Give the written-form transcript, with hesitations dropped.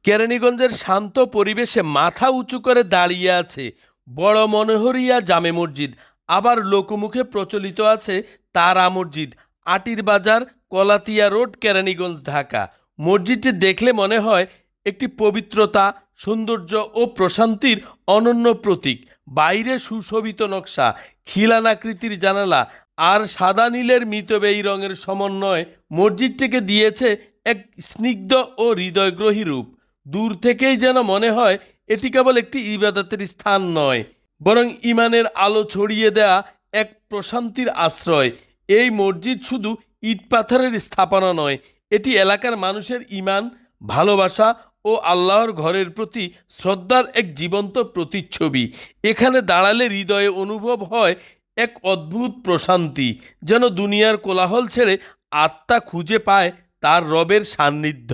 কেরানীগঞ্জের শান্ত পরিবেশে মাথা উঁচু করে দাঁড়িয়ে আছে বড় মনোহরিয়া জামে মসজিদ। আবার লোকমুখে প্রচলিত আছে তারা মসজিদ, আটির বাজার, কলাতিয়া রোড, কেরানীগঞ্জ, ঢাকা। মসজিদটি দেখলে মনে হয় একটি পবিত্রতা, সৌন্দর্য ও প্রশান্তির অনন্য প্রতীক। বাইরে সুশোভিত নকশা, খিলানাকৃতির জানালা আর সাদা নীলের মিতব্যয়ী রঙের সমন্বয় মসজিদটিকে দিয়েছে এক স্নিগ্ধ ও হৃদয়গ্রহী রূপ। দূর থেকেই যেন মনে হয় এটি কেবল একটি ইবাদতের স্থান নয়, বরং ইমানের আলো ছড়িয়ে দেয়া এক প্রশান্তির আশ্রয়। এই মসজিদ শুধু ইট পাথরের স্থাপনা নয়, এটি এলাকার মানুষের ইমান, ভালোবাসা ও আল্লাহর ঘরের প্রতি শ্রদ্ধার এক জীবন্ত প্রতিচ্ছবি। এখানে দাঁড়ালে হৃদয়ে অনুভব হয় এক অদ্ভুত প্রশান্তি, যেন দুনিয়ার কোলাহল ছেড়ে আত্মা খুঁজে পায় তার রবের সান্নিধ্য।